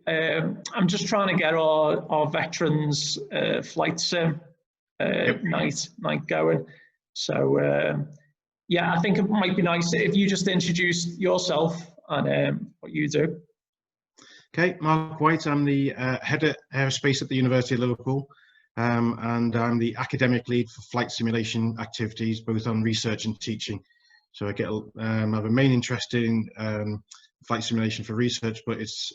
I'm just trying to get our veterans flight sim night going. So yeah, I think it might be nice if you just introduce yourself and what you do. Okay, Mark White. I'm the head of aerospace at the University of Liverpool, and I'm the academic lead for flight simulation activities, both on research and teaching. So I have a main interest in flight simulation for research, but it's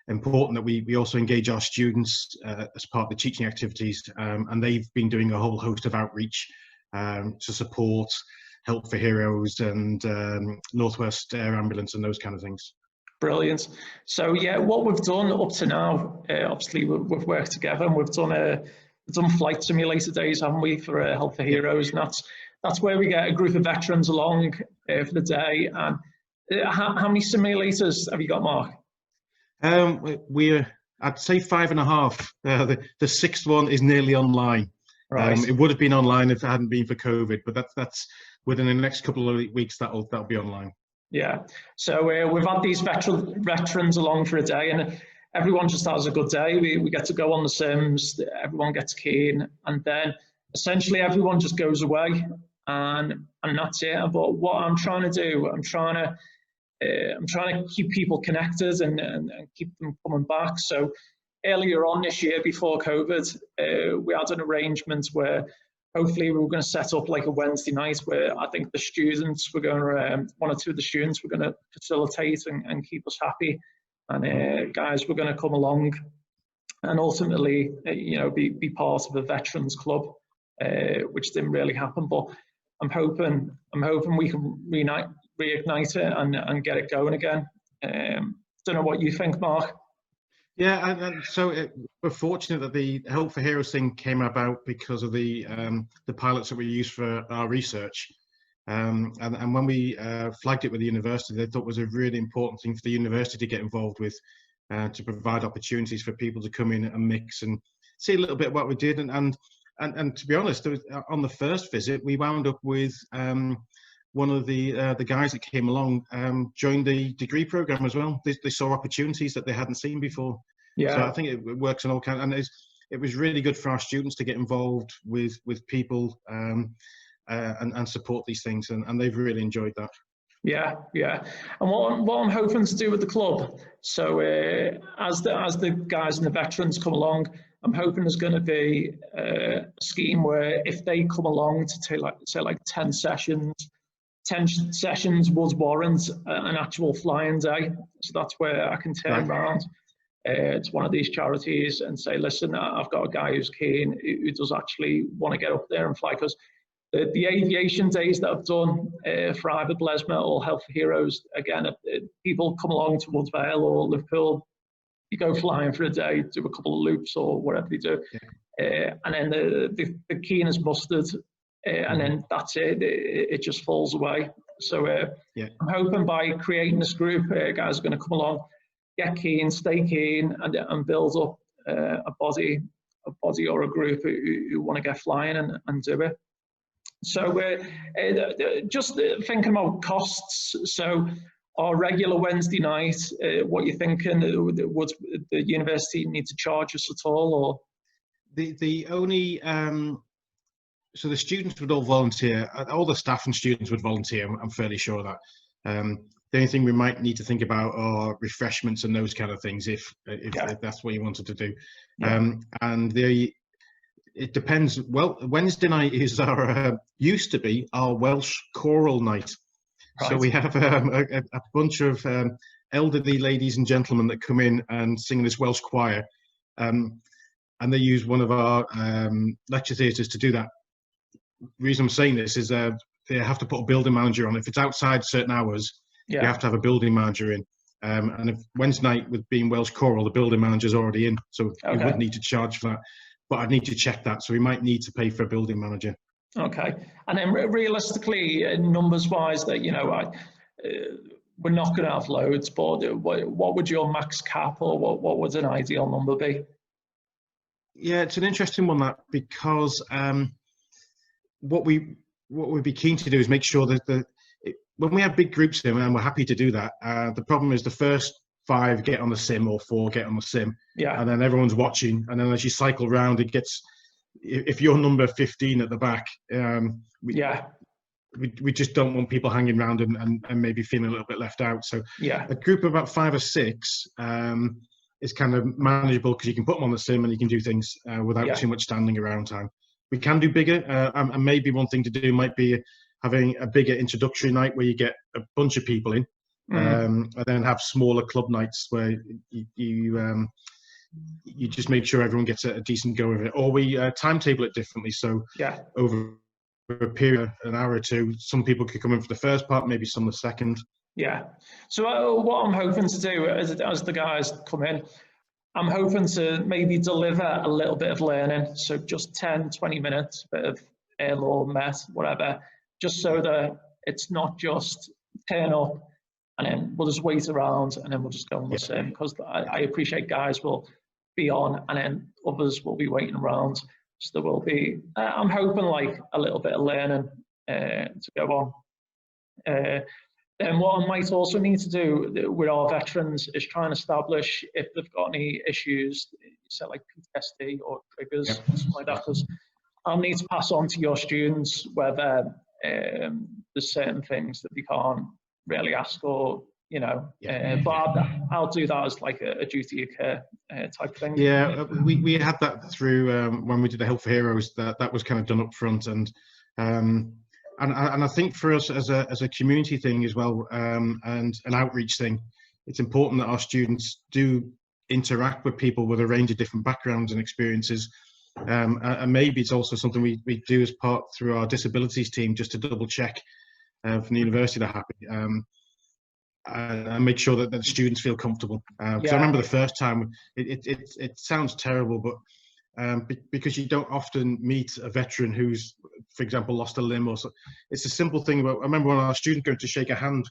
important that we also engage our students as part of the teaching activities, and they've been doing a whole host of outreach to support Help for Heroes and Northwest Air Ambulance and those kind of things. Brilliant. So yeah, what we've done up to now, obviously we've worked together and we've done flight simulator days, haven't we, for Help for Heroes, and that's where we get a group of veterans along for the day. And how many simulators have you got, Mark? I'd say 5.5. The sixth one is nearly online. Right. It would have been online if it hadn't been for COVID, but that's within the next couple of weeks that'll be online. Yeah. So we've had these veterans along for a day, and everyone just has a good day. We get to go on the sims, everyone gets keen, and then essentially everyone just goes away, and that's it. But what I'm trying to do, I'm trying to keep people connected and keep them coming back. So earlier on this year, before COVID, we had an arrangement where hopefully we were going to set up like a Wednesday night where I think the students were going to, one or two of the students were going to facilitate and keep us happy. And guys were going to come along and ultimately, be part of a veterans club, which didn't really happen. But I'm hoping we can reignite it and get it going again. Don't know what you think, Mark. Yeah, and so we're fortunate that the Help for Heroes thing came about because of the pilots that we used for our research. And when we flagged it with the university, they thought it was a really important thing for the university to get involved with, to provide opportunities for people to come in and mix and see a little bit what we did. And to be honest, on the first visit, we wound up with one of the guys that came along joined the degree program as well. They saw opportunities that they hadn't seen before. Yeah. So I think it works on all kinds, and it was really good for our students to get involved with people and support these things, and they've really enjoyed that. Yeah. And what I'm hoping to do with the club, so as the guys and the veterans come along, I'm hoping there's going to be a scheme where if they come along to take like 10 sessions would warrant an actual flying day. So that's where I can turn around to one of these charities and say, listen, I've got a guy who's keen, who does actually want to get up there and fly. Because the aviation days that I've done for either Blesma or Help for Heroes, again, people come along to Woodvale or Liverpool, you go flying for a day, do a couple of loops or whatever they do, and then the keen is mustered, and then that's it. It just falls away. So I'm hoping by creating this group, guys are going to come along, get keen, stay keen, and build up a body or a group who want to get flying and do it. So just thinking about costs. So our regular Wednesday night, what you thinking? Would the university need to charge us at all, or the only so the students would all volunteer. All the staff and students would volunteer. I'm fairly sure of that. The only thing we might need to think about are refreshments and those kind of things, if that's what you wanted to do. And it depends. Well, Wednesday night is used to be our Welsh choral night. Right. So we have a bunch of elderly ladies and gentlemen that come in and sing this Welsh choir, and they use one of our lecture theatres to do that. The reason I'm saying this is they have to put a building manager on. If it's outside certain hours, you have to have a building manager in. And if Wednesday night, with being Welsh choral, the building manager's already in, so we would need to charge for that. But I'd need to check that, so we might need to pay for a building manager. Okay, and then realistically, numbers-wise, that we're not going to have loads, but what would your max cap, or what would an ideal number be? Yeah, it's an interesting one, that, because what we'd be keen to do is make sure that when we have big groups in, and we're happy to do that, the problem is the first 5 get on the sim or 4 get on the sim, Yeah. and then everyone's watching, and then as you cycle round, it gets, if you're number 15 at the back, we just don't want people hanging around and maybe feeling a little bit left out. So a group of about 5 or 6 is kind of manageable, because you can put them on the sim and you can do things without too much standing around time. We can do bigger, and maybe one thing to do might be having a bigger introductory night where you get a bunch of people in, and then have smaller club nights where you just make sure everyone gets a decent go of it. Or we timetable it differently, so over a period, an hour or two, some people could come in for the first part, maybe some the second. Yeah. So what I'm hoping to do as the guys come in, I'm hoping to maybe deliver a little bit of learning. So just 10, 20 minutes, bit of air-law, met, whatever, just so that it's not just turn up and then we'll just wait around and then we'll just go on the sim. Because I appreciate guys will be on and then others will be waiting around. So there will be, I'm hoping, like a little bit of learning to go on. And what I might also need to do with our veterans is try and establish if they've got any issues, say like PTSD or triggers, something like that, because I'll need to pass on to your students whether there's certain things that they can't really ask, or but I'll do that as like a duty of care type thing. Yeah, we had that through when we did the Help for Heroes. That was kind of done up front, and I think for us as a community thing as well, and an outreach thing, it's important that our students do interact with people with a range of different backgrounds and experiences. And maybe it's also something we do as part through our disabilities team, just to double check from the university they're happy. And make sure that the students feel comfortable. Because I remember the first time, it sounds terrible, but because you don't often meet a veteran who's, for example, lost a limb or so. It's a simple thing. About, I remember one of our students going to shake a hand,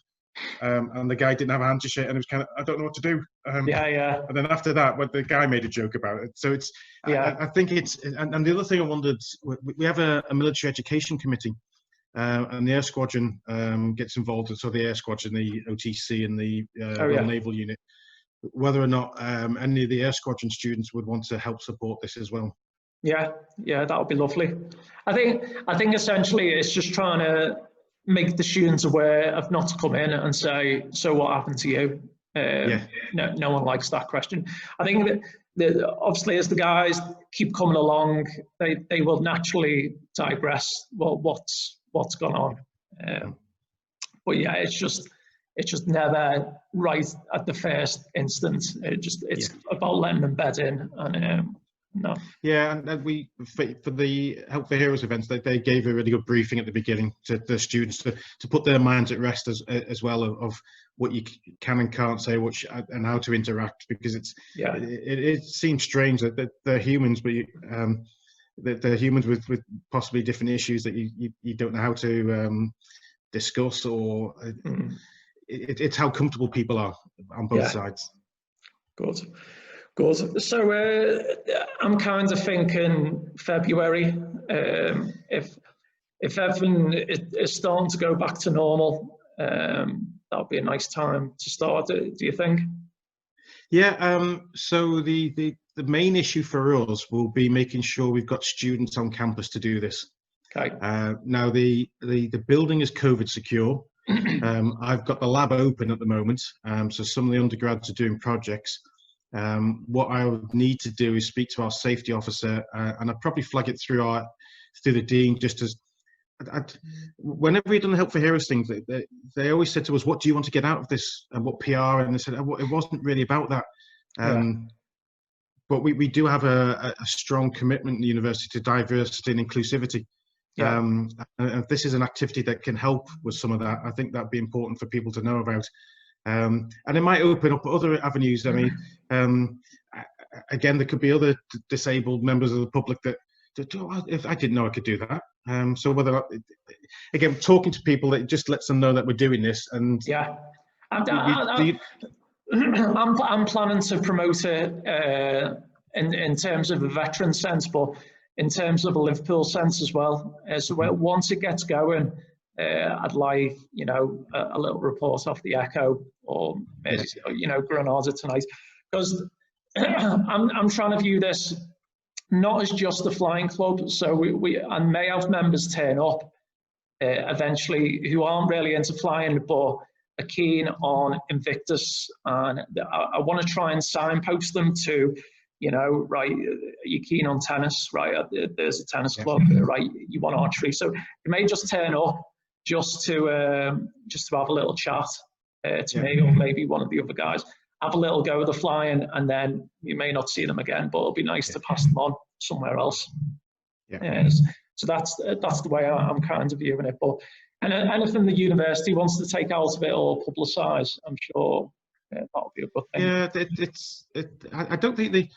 and the guy didn't have a hand to shake, and it was kind of, I don't know what to do. And then after that, the guy made a joke about it. So it's, I think it's, and the other thing I wondered, we have a military education committee. And the Air Squadron gets involved, so the Air Squadron, the OTC, and the Royal Naval Unit, whether or not any of the Air Squadron students would want to help support this as well. Yeah, that would be lovely. I think essentially it's just trying to make the students aware of not to come in and say, so what happened to you? No one likes that question. I think that obviously as the guys keep coming along, they will naturally digress. Well, what's gone on? But yeah, it's just never right at the first instance. It's about letting them bed in, and no. Yeah, and we for the Help for Heroes events, they gave a really good briefing at the beginning to the students to put their minds at rest as well of what you can and can't say, and how to interact, because it seems strange that they're humans, but they're humans with possibly different issues that you don't know how to discuss, or it's how comfortable people are on both sides. Good. So I'm kind of thinking February. If everything is starting to go back to normal, that'll be a nice time to start. Do you think? Yeah. So the main issue for us will be making sure we've got students on campus to do this. Okay. Now the building is COVID secure. I've got the lab open at the moment, so some of the undergrads are doing projects. What I would need to do is speak to our safety officer, and I'd probably flag it through the dean, just as whenever we've done the Help for Heroes things, they always said to us, what do you want to get out of this, and what PR, and they said it wasn't really about that. But we do have a strong commitment in the university to diversity and inclusivity. And if this is an activity that can help with some of that, I think that'd be important for people to know about. And it might open up other avenues. I mean, again, there could be other disabled members of the public that if I didn't know I could do that. So whether, again, talking to people, that just lets them know that we're doing this. And I'm planning to promote it in terms of a veteran sense, but in terms of a Liverpool sense as well. So once it gets going, I'd like, a little report off the Echo or you know, Granada tonight, because I'm trying to view this not as just a flying club. So we may have members turn up eventually who aren't really into flying, but are keen on Invictus, and I want to try and signpost them to, you know, right, you're keen on tennis, right? There's a tennis club, right? You want archery, so you may just turn up just to have a little chat to me or maybe one of the other guys. Have a little go of the flying, and then you may not see them again, but it'll be nice to pass them on somewhere else. So that's the way I'm kind of viewing it. But anything the university wants to take out of it or publicise, I'm sure that'll be a good thing. Yeah, I don't think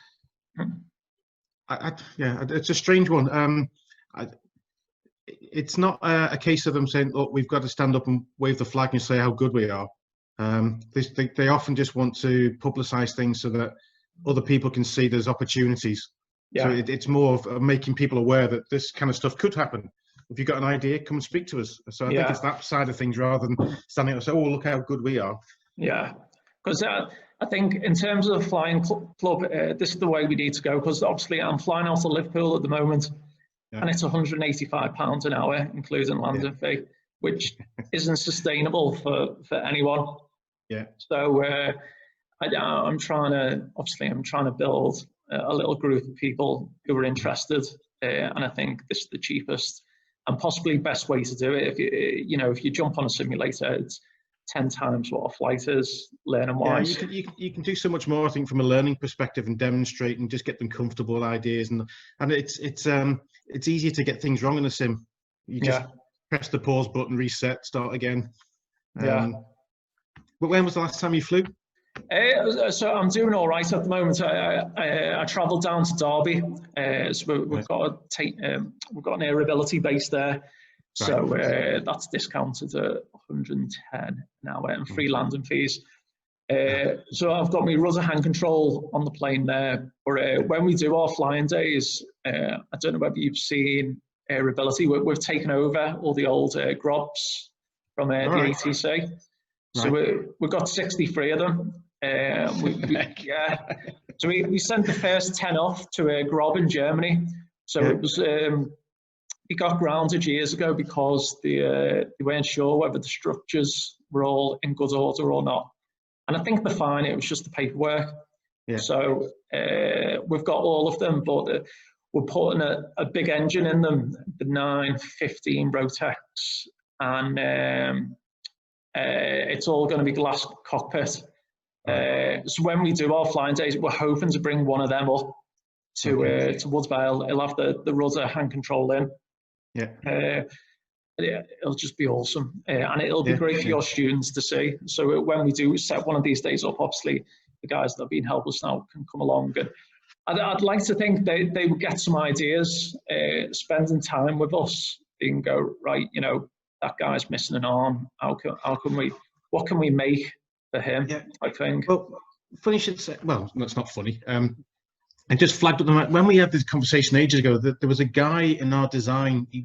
it's a strange one. It's not a case of them saying, "Look, we've got to stand up and wave the flag and say how good we are." They often just want to publicise things so that other people can see there's opportunities. So it's more of making people aware that this kind of stuff could happen. If you've got an idea, come and speak to us. So I think it's that side of things rather than standing up and saying, "Oh, look how good we are." Yeah, because I think in terms of the flying club, this is the way we need to go. Because obviously I'm flying out of Liverpool at the moment, and it's £185 an hour, including landing fee, which isn't sustainable for anyone. So I'm trying to build a little group of people who are interested, and I think this is the cheapest and possibly best way to do it. If you jump on a simulator, it's 10 times what a flight is, learning wise. You can do so much more, I think, from a learning perspective, and demonstrate and just get them comfortable with ideas, and it's easier to get things wrong in a sim. You just press the pause button, reset, start again. But when was the last time you flew? So I'm doing all right at the moment. I travelled down to Derby, so we've got an air ability base there. So that's discounted at 110 an hour and free landing fees. So I've got my rudder hand control on the plane there. But when we do our flying days, I don't know whether you've seen air ability. We've taken over all the old grobs from the ATC. So we've got 63 of them. So we sent the first 10 off to a grob in Germany. So it was he got grounded years ago because they weren't sure whether the structures were all in good order or not. And I think they're fine. It was just the paperwork. So we've got all of them, but we're putting a big engine in them, the 915 Rotex, and it's all going to be glass cockpit. So when we do our flying days, we're hoping to bring one of them up to Woodvale. It'll have the rudder hand control in. It'll just be awesome, and it'll be great for your students to see. So when we do set one of these days up, obviously the guys that have been helping us now can come along, and I'd like to think they would get some ideas, spending time with us. They can go, right, that guy's missing an arm. What can we make for him? I think. Well, funny you should say. Well, that's not funny. I just flagged up when we had this conversation ages ago that there was a guy in our design. He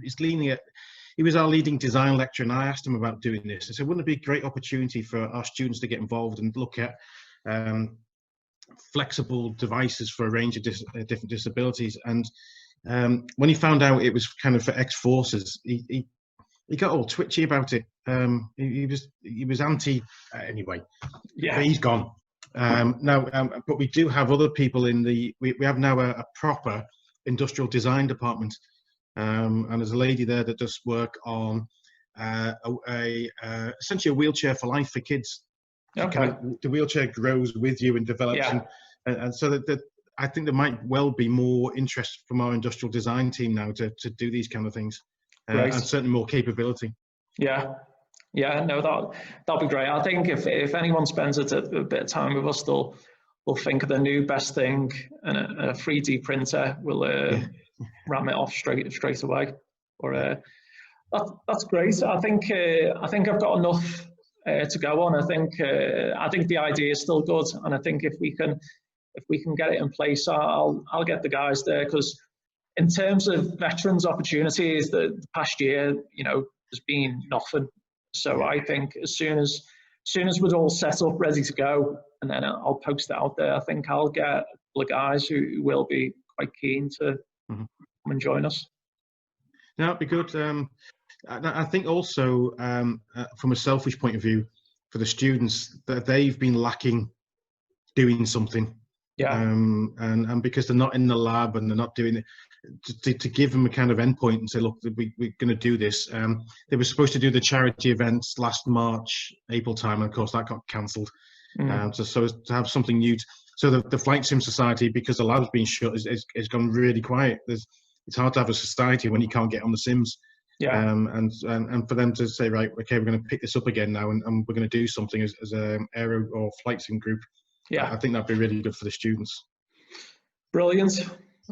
was our leading design lecturer, and I asked him about doing this. I said, wouldn't it be a great opportunity for our students to get involved and look at flexible devices for a range of different disabilities? And when he found out it was kind of for ex-forces, he got all twitchy about it. He was anti anyway. But he's gone. But we do have other people in we have now a proper industrial design department, and there's a lady there that does work on essentially a wheelchair for life for kids. The wheelchair grows with you and develops, and so that I think there might well be more interest from our industrial design team now to do these kind of things, and certainly more capability. No, that'll be great. I think if anyone spends a bit of time with us, they'll think of the new best thing, and a 3D printer will ram it off straight away. Or that's great. I think I've got enough to go on. I think the idea is still good, and I think if we can get it in place, I'll get the guys there, because in terms of veterans opportunities, the past year, there's been nothing. So I think as soon as soon as we're all set up, ready to go, and then I'll post it out there. I think I'll get a couple of guys who will be quite keen to come and join us. No, it'd be good. I think also from a selfish point of view, for the students, that they've been lacking doing something. Yeah. And because they're not in the lab and they're not doing it, to give them a kind of endpoint and say, look, we're going to do this. They were supposed to do the charity events last March, April time, and of course that got cancelled. So to have something new. So the Flight Sim Society, because the lab's been shut, has gone really quiet. It's hard to have a society when you can't get on the sims. Yeah. And for them to say, right, okay, we're going to pick this up again now, and we're going to do something as an aero or flight sim group. Yeah, I think that'd be really good for the students. Brilliant.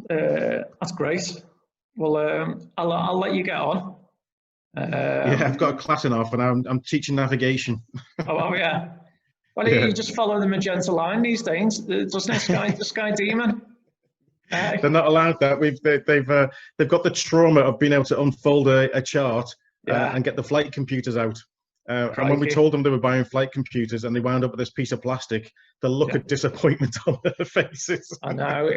That's great. Well, I'll let you get on. Yeah, I've got a class in half, and I'm teaching navigation. Oh yeah. Well, you just follow the magenta line these days, doesn't it? Sky Demon. They're not allowed that. They've got the trauma of being able to unfold a chart and get the flight computers out. And when we told them they were buying flight computers and they wound up with this piece of plastic, the look of disappointment on their faces. I know,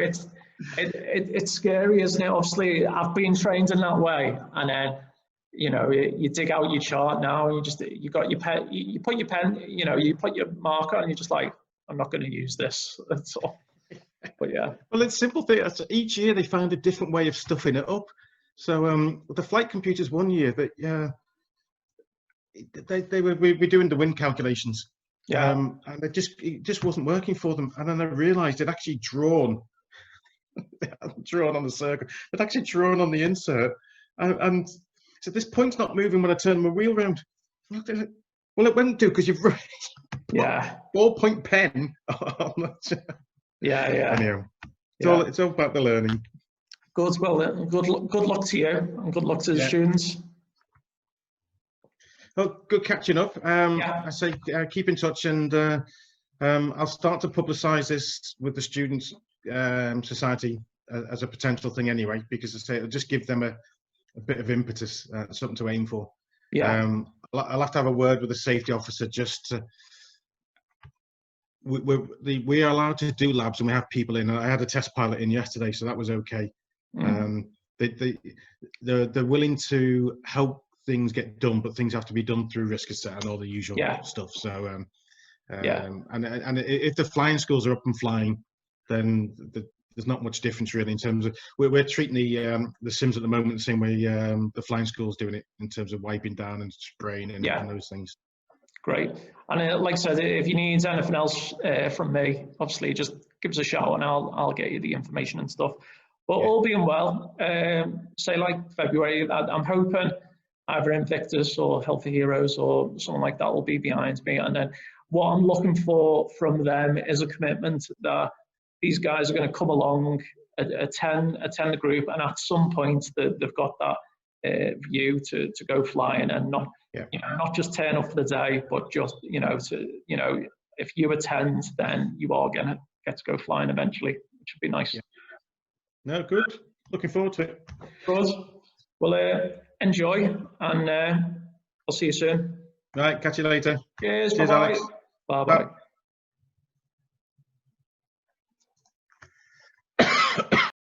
it's scary, isn't it? Obviously, I've been trained in that way, and then you dig out your chart now, and you got your pen, you put your pen, you put your marker, and you're just like, I'm not going to use this. That's all. But yeah. Well, it's simple thing. Each year they found a different way of stuffing it up. So the flight computers one year that we were doing the wind calculations, and it just wasn't working for them. And then I realised they'd actually drawn on the circle. They'd actually drawn on the insert, and so this point's not moving when I turn my wheel around. Well, it wouldn't do because you've ballpoint pen on that. Yeah. Anyhow, it's all about the learning. Good. Well, good luck to you, and good luck to the students. Well, good catching up. I say keep in touch, and I'll start to publicise this with the Students' Society as a potential thing anyway, because I say it'll just give them a bit of impetus, something to aim for. Yeah. I'll have to have a word with the safety officer just to. We are allowed to do labs, and we have people in. I had a test pilot in yesterday, so that was okay. They're willing to help things get done, but things have to be done through risk assessment and all the usual stuff. So and if the flying schools are up and flying, then there's not much difference really in terms of we're treating the sims at the moment the same way the flying school's doing it in terms of wiping down and spraying and those things. Great. And like I said, if you need anything else from me, obviously just give us a shout and I'll get you the information and stuff. But all being well, say like February, I'm hoping either Invictus or Healthy Heroes or something like that will be behind me. And then what I'm looking for from them is a commitment that these guys are going to come along, attend the group, and at some point they've got that view to go flying and not not just turn up for the day, but just if you attend, then you are going to get to go flying eventually, which would be nice. No, good. Looking forward to it. Good. Well, enjoy, and I'll see you soon. Right, catch you later. Cheers. Cheers, Bye-bye. Alex. Bye-bye.